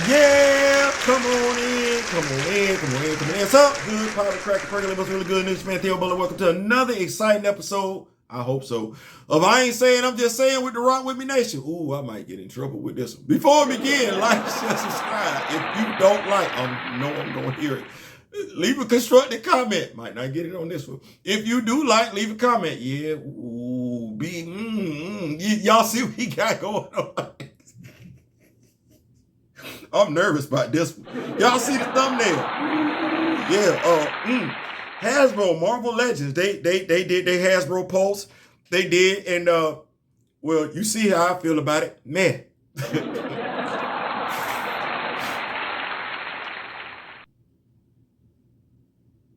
Yeah, come on in. What's up? Good, powder, cracker, percolate, what's really good news, man? Theo Butler. Welcome to another exciting episode, I hope so, of I Ain't Saying, I'm Just Saying with the Rock With Me Nation. Ooh, I might get in trouble with this one. Before we begin, like, share, subscribe. If you don't like, I know I'm going to hear it. Leave a constructive comment. Might not get it on this one. If you do like, leave a comment. Yeah, ooh, y'all see what we got going on? I'm nervous about this one. Y'all see the thumbnail? Yeah. Hasbro Marvel Legends. They did their Hasbro Pulse. They did, and well, you see how I feel about it, man.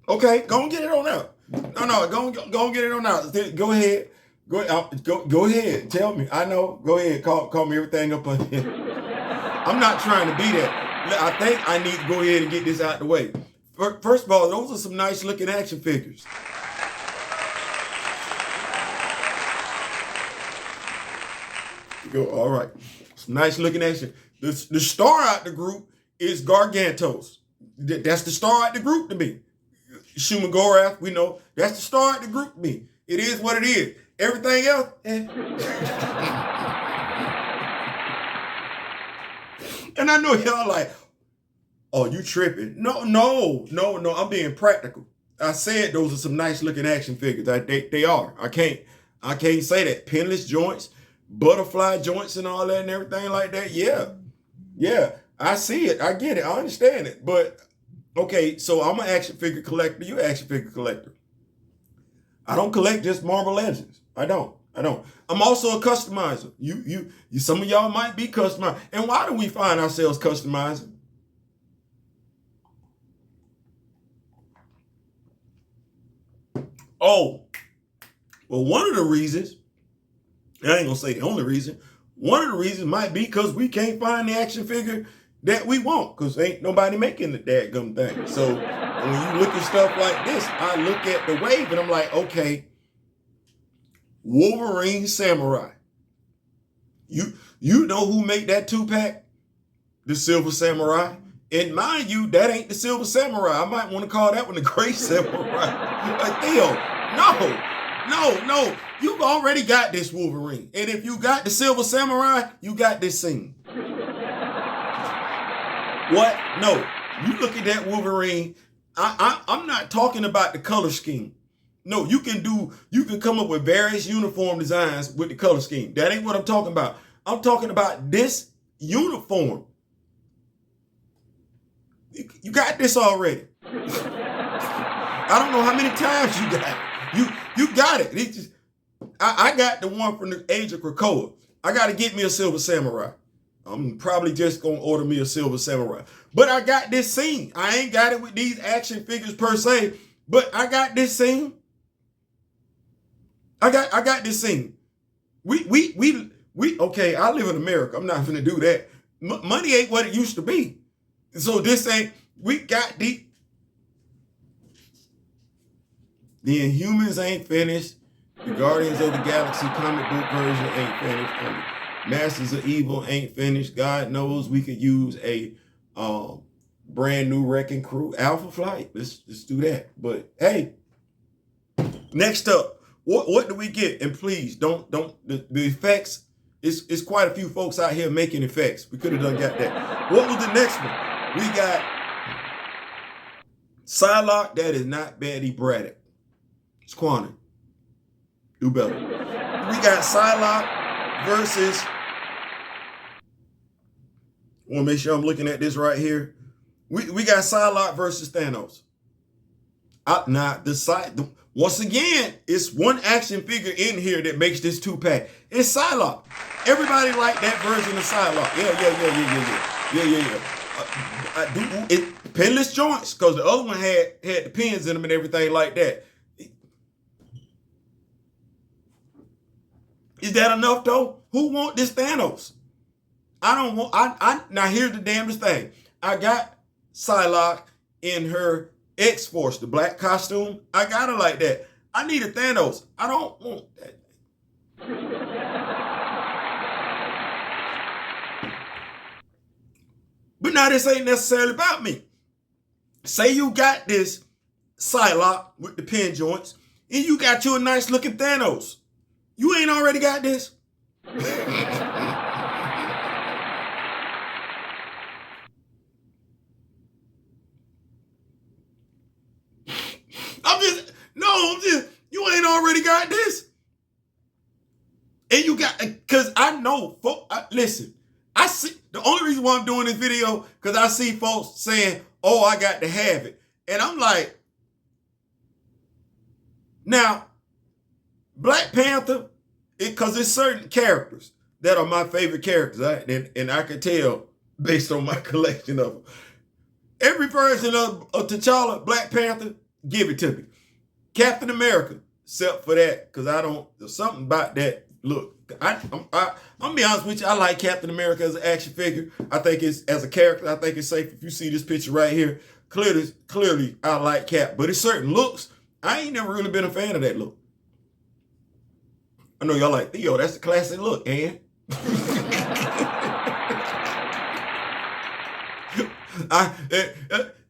Okay, go and get it on out. No, go and get it on out. Go ahead. Go ahead. Tell me. I know. Go ahead. Call me everything up on here. I'm not trying to be that. I think I need to go ahead and get this out the way. First of all, those are some nice looking action figures. All right. Some nice looking action. The star out the group is Gargantos. That's the star out the group to me. Shuma, Gorath, we know. That's the star out the group to me. It is what it is. Everything else, And I know y'all like, oh, you tripping. No, I'm being practical. I said those are some nice looking action figures. They are. I can't say that. Pinless joints, butterfly joints and all that and everything like that. Yeah, I see it. I get it. I understand it. But, okay, so I'm an action figure collector. You're an action figure collector. I don't collect just Marvel Legends. I don't. I'm also a customizer. You some of y'all might be customized. And why do we find ourselves customizing? Oh, well, one of the reasons, I ain't gonna say the only reason, one of the reasons might be because we can't find the action figure that we want, because ain't nobody making the dadgum thing. So when you look at stuff like this, I look at the wave and I'm like, okay, Wolverine Samarai. You know who made that 2-pack? The Silver Samarai. And mind you, that ain't the Silver Samarai. I might want to call that one the Gray Samarai. Like, Theo, no. You've already got this Wolverine. And if you got the Silver Samarai, you got this scene. What? No. You look at that Wolverine. I'm not talking about the color scheme. No, you can come up with various uniform designs with the color scheme. That ain't what I'm talking about. I'm talking about this uniform. You got this already. I don't know how many times you got it. You got it. I got the one from the age of Krakoa. I got to get me a Silver Samurai. I'm probably just going to order me a Silver Samurai. But I got this scene. I ain't got it with these action figures per se, but I got this scene. I got this scene. We okay, I live in America. I'm not gonna do that. Money ain't what it used to be. So this ain't, we got the Inhumans ain't finished. The Guardians of the Galaxy comic book version ain't finished. Masters of Evil ain't finished. God knows we could use a brand new Wrecking Crew. Alpha Flight. Let's do that. But hey, next up. What do we get? And please don't the effects. It's quite a few folks out here making effects. We could have got that. What was the next one? We got Psylocke. That is not Betty Braddock. It's Quantum. Do better. We got Psylocke versus. I want to make sure I'm looking at this right here. We got Psylocke versus Thanos. Once again, it's one action figure in here that makes this 2-pack. It's Psylocke. Everybody like that version of Psylocke. Yeah. Pinless joints, because the other one had the pins in them and everything like that. Is that enough though? Who want this Thanos? I don't want. Now here's the damnedest thing. I got Psylocke in her X-Force, the black costume. I got her like that. I need a Thanos. I don't want that. But now this ain't necessarily about me. Say you got this Psylocke with the pin joints, and you got you a nice looking Thanos. You ain't already got this? You ain't already got this. And you got, because I know, folks, listen, I see, the only reason why I'm doing this video, because I see folks saying, oh, I got to have it. And I'm like, now, Black Panther, because there's certain characters that are my favorite characters, and I can tell based on my collection of them. Every version of T'Challa, Black Panther, give it to me. Captain America, except for that, because there's something about that. Look, I'm gonna be honest with you, I like Captain America as an action figure. I think it's, as a character, I think it's safe. If you see this picture right here, clearly I like Cap. But it's certain looks, I ain't never really been a fan of that look. I know y'all like, Theo, that's the classic look, and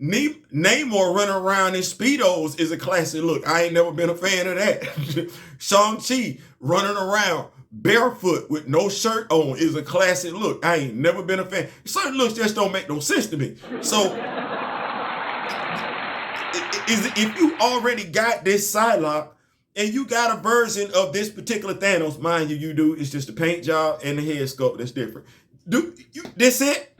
Namor running around in Speedos is a classic look. I ain't never been a fan of that. Shang-Chi running around barefoot with no shirt on is a classic look. I ain't never been a fan. Certain looks just don't make no sense to me. So, if you already got this Psylocke, and you got a version of this particular Thanos, mind you do, it's just a paint job and the head sculpt that's different. That's it?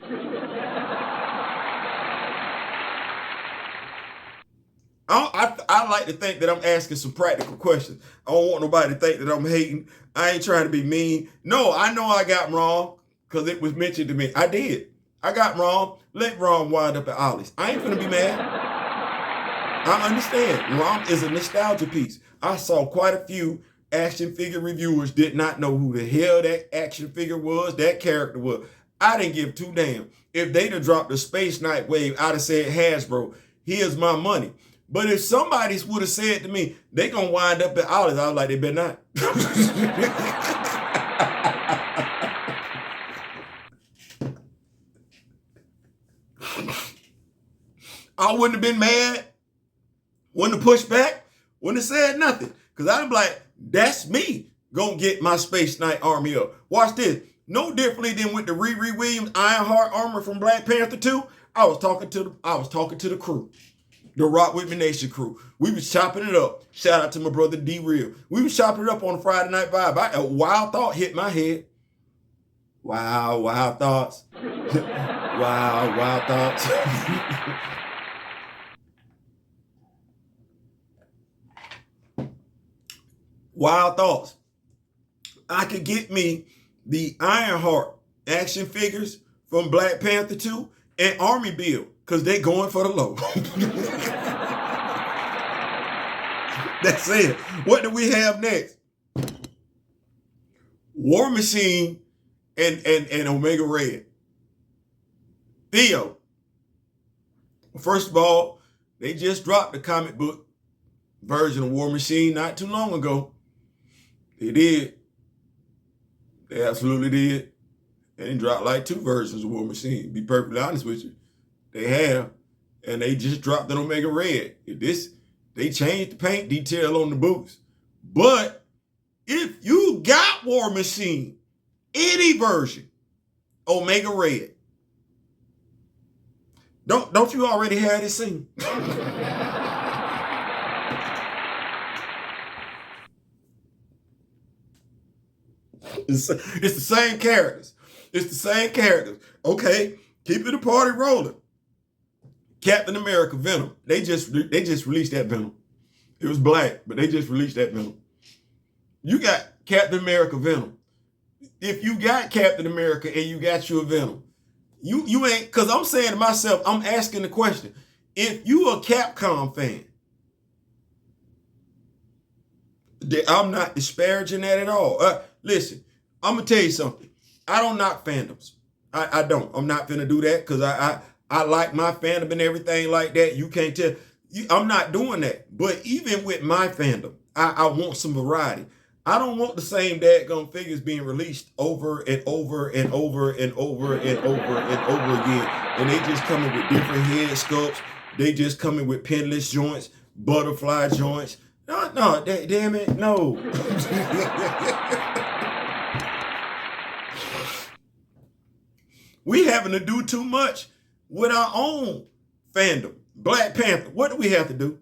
I like to think that I'm asking some practical questions. I don't want nobody to think that I'm hating. I ain't trying to be mean. No, I know I got wrong because it was mentioned to me. I did. I got wrong. Let Ron wind up at Ollie's. I ain't gonna be mad. I understand. Ron is a nostalgia piece. I saw quite a few action figure reviewers did not know who the hell that action figure was, that character was. I didn't give two damn. If they'd have dropped a Space Knight wave, I'd have said, Hasbro, here's my money. But if somebody would have said to me, they gonna wind up at Ollie's, I was like, they better not. I wouldn't have been mad, wouldn't have pushed back, wouldn't have said nothing. Because I'd be like, that's me gonna get my Space Knight army up. Watch this. No differently than with the Riri Williams Ironheart armor from Black Panther 2. I was talking to the crew. The Rock With Me Nation crew. We was chopping it up. Shout out to my brother D-Real. We was chopping it up on a Friday Night Vibe. A wild thought hit my head. Wild thoughts. wild thoughts. Wild thoughts. I could get me the Ironheart action figures from Black Panther 2 and Army Build. Because they going for the low. That's it. What do we have next? War Machine and Omega Red. Theo. First of all, they just dropped the comic book version of War Machine not too long ago. They did. They absolutely did. They dropped like 2 versions of War Machine, to be perfectly honest with you. They have, and they just dropped an Omega Red. They changed the paint detail on the boots. But if you got War Machine, any version, Omega Red, don't you already have this scene? It's the same characters. It's the same characters. Okay, keeping the party rolling. Captain America Venom. They just released that Venom. It was black, but they just released that Venom. You got Captain America Venom. If you got Captain America and you got your Venom, you ain't, because I'm saying to myself, I'm asking the question, if you a Capcom fan, I'm not disparaging that at all. Listen, I'm going to tell you something. I don't knock fandoms. I don't. I'm not going to do that because I like my fandom and everything like that. You can't tell. I'm not doing that. But even with my fandom, I want some variety. I don't want the same dadgum figures being released over and over and over and over and over and over again. And they just coming with different head sculpts. They just coming with pinless joints, butterfly joints. No, damn it, no. We having to do too much with our own fandom. Black Panther, what do we have to do?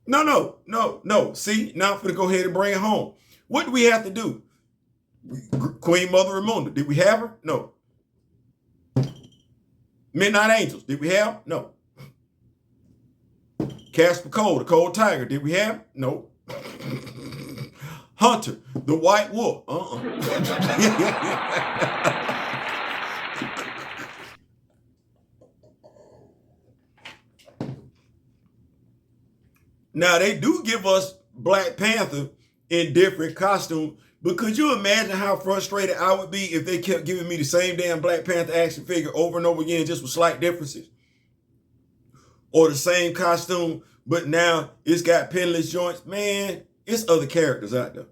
No. See, now I'm going to go ahead and bring it home. What do we have to do? Queen Mother Ramona, did we have her? No. Midnight Angels, did we have? No. Casper Cole, the Cold Tiger, did we have? No. Hunter, the White Wolf, Now, they do give us Black Panther in different costumes, but could you imagine how frustrated I would be if they kept giving me the same damn Black Panther action figure over and over again, just with slight differences? Or the same costume, but now it's got pinless joints. Man, it's other characters out there.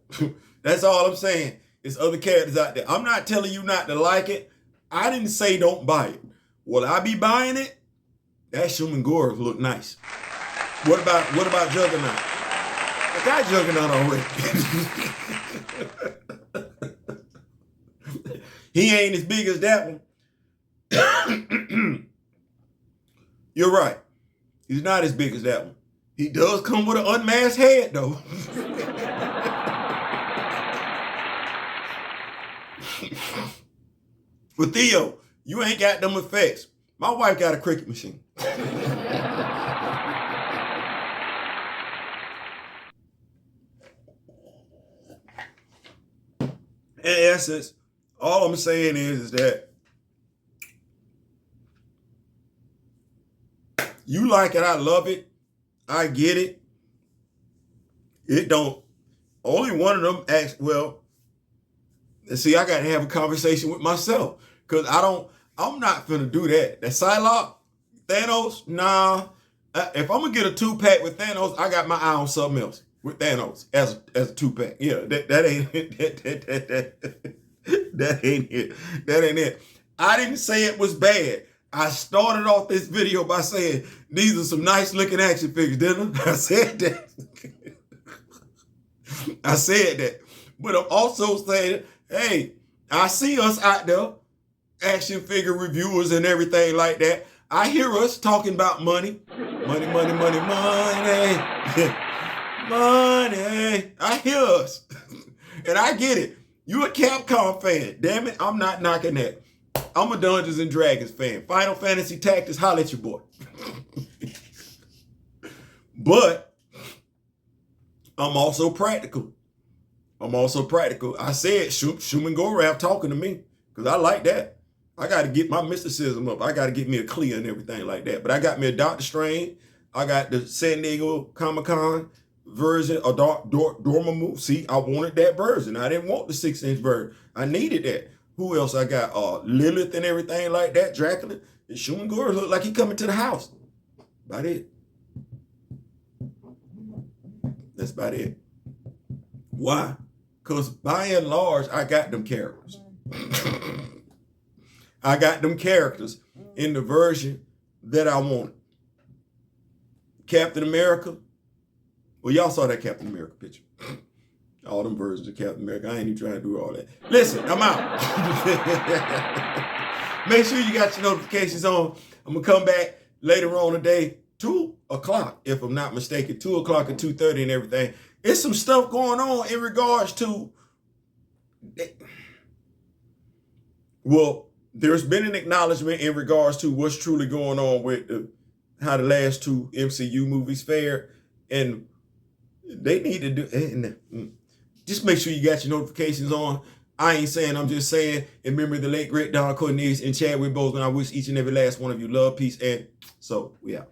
That's all I'm saying. It's other characters out there. I'm not telling you not to like it. I didn't say don't buy it. Will I be buying it? That Shuma and Gorath look nice. What about Juggernaut? I got Juggernaut already. He ain't as big as that one. You're right. He's not as big as that one. He does come with an unmasked head, though. For Theo, you ain't got them effects. My wife got a cricket machine. In essence, all I'm saying is that you like it, I love it, I get it. It don't. Only one of them acts, well, see, I got to have a conversation with myself because I'm not finna do that. That Psylocke, Thanos, nah. If I'm gonna get a 2-pack with Thanos, I got my eye on something else with Thanos as a 2-pack. Yeah, that ain't that ain't it. That ain't it. I didn't say it was bad. I started off this video by saying these are some nice looking action figures, didn't I? I said that. I said that. But I'm also saying, hey, I see us out there, action figure reviewers and everything like that. I hear us talking about money. Money. Money. I hear us. And I get it. You a Capcom fan. Damn it, I'm not knocking that. I'm a Dungeons and Dragons fan. Final Fantasy Tactics, holla at your boy. But I'm also practical. I said Shuma and Gorath talking to me because I like that. I got to get my mysticism up. I got to get me a Clea and everything like that. But I got me a Doctor Strange. I got the San Diego Comic-Con version of Dormammu. See, I wanted that version. I didn't want the 6-inch version. I needed that. Who else I got? Lilith and everything like that. Dracula. And Shuma and Gorath look like he coming to the house. About it. That's about it. Why? Because by and large, I got them characters. I got them characters in the version that I wanted. Captain America. Well, y'all saw that Captain America picture. All them versions of Captain America. I ain't even trying to do all that. Listen, I'm out. Make sure you got your notifications on. I'm going to come back later on today, 2 o'clock, if I'm not mistaken, 2 o'clock and 2:30 and everything. It's some stuff going on in regards to, well, there's been an acknowledgement in regards to what's truly going on with how the last 2 MCU movies fared, and they need to do, just make sure you got your notifications on. I ain't saying, I'm just saying, in memory of the late, great Don Cornelius and Chadwick Boseman, I wish each and every last one of you love, peace, and so we out.